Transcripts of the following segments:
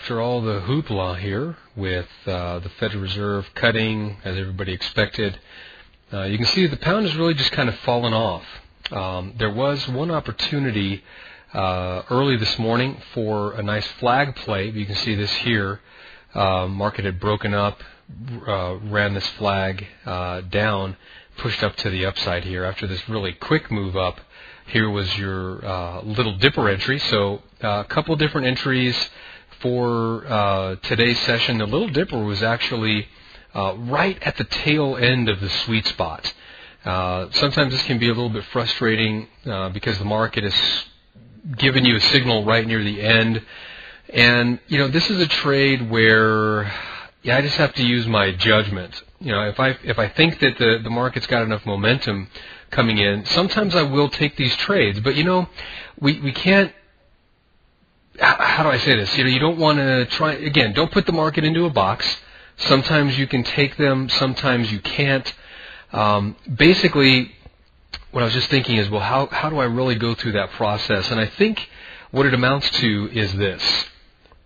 after all the hoopla here with the Federal Reserve cutting, as everybody expected, you can see the pound has really just kind of fallen off. There was one opportunity early this morning for a nice flag play. You can see this here. Market had broken up, ran this flag down, pushed up to the upside here. After this really quick move up, here was your little dipper entry. So a couple different entries for today's session. The little dipper was actually right at the tail end of the sweet spot. Sometimes this can be a little bit frustrating because the market is giving you a signal right near the end. And, this is a trade where I just have to use my judgment. If I think that the market's got enough momentum coming in, sometimes I will take these trades. But, we can't, how do I say this? You don't want to try, again, don't put the market into a box. Sometimes you can take them, sometimes you can't. Basically, what I was just thinking is, well, how do I really go through that process? And I think what it amounts to is this.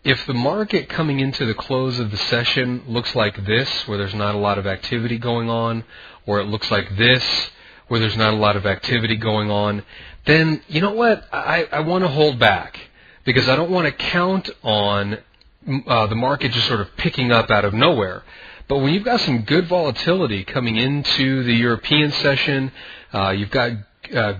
If the market coming into the close of the session looks like this, where there's not a lot of activity going on, or it looks like this, where there's not a lot of activity going on, then you know what? I want to hold back because I don't want to count on the market just sort of picking up out of nowhere. But when you've got some good volatility coming into the European session, you've got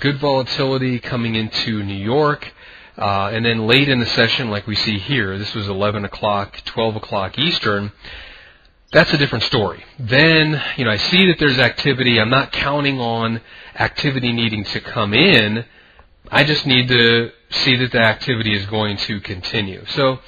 good volatility coming into New York, and then late in the session, like we see here, this was 11 o'clock, 12 o'clock Eastern, that's a different story. Then, I see that there's activity. I'm not counting on activity needing to come in. I just need to see that the activity is going to continue. So,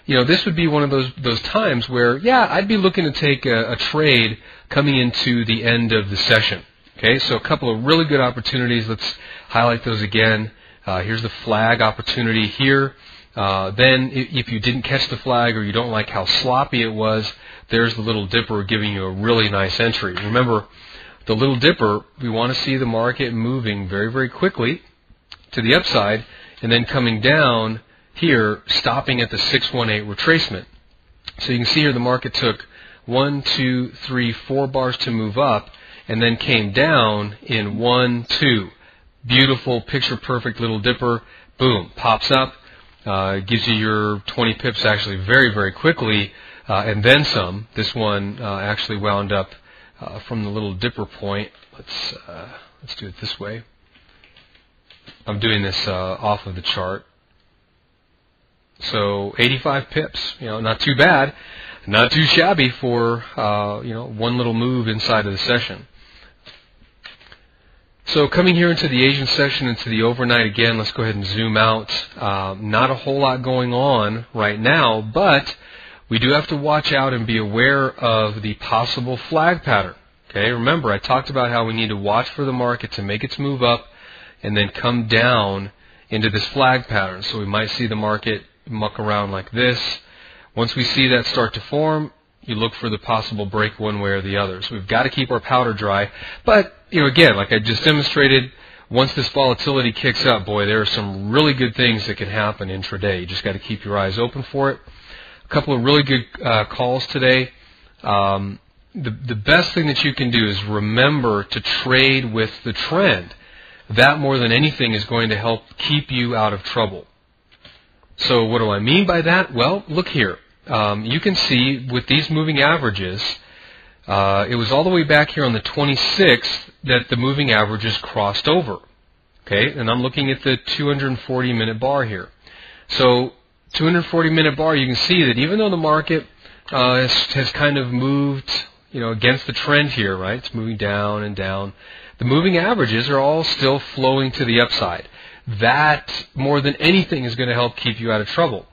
this would be one of those times where, I'd be looking to take a trade coming into the end of the session. Okay, so a couple of really good opportunities. Let's highlight those again. Here's the flag opportunity here. Then if you didn't catch the flag or you don't like how sloppy it was, there's the little dipper giving you a really nice entry. Remember, the little dipper, we want to see the market moving very, very quickly to the upside and then coming down here, stopping at the 618 retracement. So you can see here the market took 1, 2, 3, 4 bars to move up and then came down in 1, 2. Beautiful, picture-perfect little dipper. Boom, pops up, gives you your 20 pips actually very, very quickly, and then some. This one actually wound up from the little dipper point. Let's do it this way. I'm doing this off of the chart. So 85 pips, not too bad, not too shabby for one little move inside of the session. So coming here into the Asian session, into the overnight again, let's go ahead and zoom out. Not a whole lot going on right now, but we do have to watch out and be aware of the possible flag pattern. Okay, remember I talked about how we need to watch for the market to make its move up and then come down into this flag pattern. So we might see the market muck around like this. Once we see that start to form, you look for the possible break one way or the other. So we've got to keep our powder dry. But, again, like I just demonstrated, once this volatility kicks up, boy, there are some really good things that can happen intraday. You just got to keep your eyes open for it. A couple of really good calls today. The best thing that you can do is remember to trade with the trend. That more than anything is going to help keep you out of trouble. So what do I mean by that? Well, look here. You can see with these moving averages, it was all the way back here on the 26th that the moving averages crossed over. Okay, and I'm looking at the 240-minute bar here. So 240-minute bar, you can see that even though the market has kind of moved, against the trend here, right? It's moving down and down. The moving averages are all still flowing to the upside. That, more than anything, is going to help keep you out of trouble.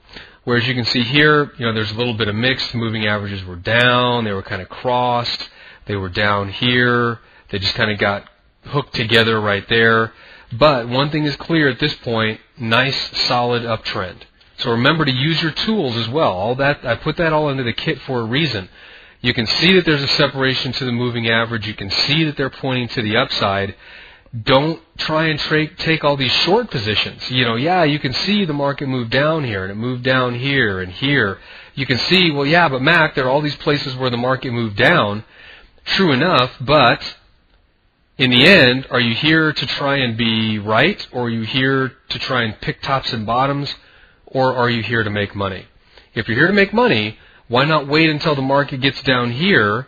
Whereas you can see here, there's a little bit of mix. The moving averages were down. They were kind of crossed. They were down here. They just kind of got hooked together right there. But one thing is clear at this point, nice, solid uptrend. So remember to use your tools as well. All that, I put that all into the kit for a reason. You can see that there's a separation to the moving average. You can see that they're pointing to the upside. Don't try and take all these short positions. You can see the market move down here and it moved down here and here. you can see, well, yeah, but Mac, there are all these places where the market moved down. True enough, but in the end, are you here to try and be right, or are you here to try and pick tops and bottoms, or are you here to make money? If you're here to make money, why not wait until the market gets down here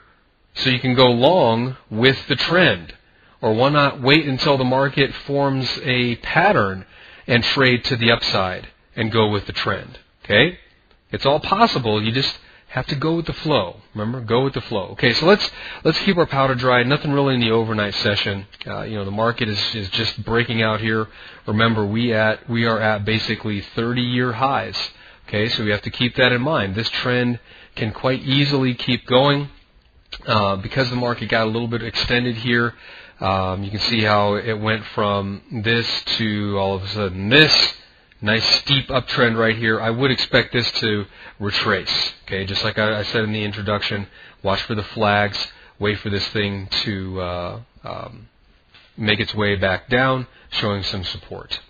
so you can go long with the trend? Or why not wait until the market forms a pattern and trade to the upside and go with the trend? Okay? It's all possible. You just have to go with the flow. Remember, go with the flow. Okay, so let's keep our powder dry. Nothing really in the overnight session. The market is just breaking out here. Remember, we are at basically 30-year highs. Okay, so we have to keep that in mind. This trend can quite easily keep going because the market got a little bit extended here. You can see how it went from this to all of a sudden this. Nice steep uptrend right here. I would expect this to retrace. Okay, just like I said in the introduction, watch for the flags, wait for this thing to make its way back down, showing some support.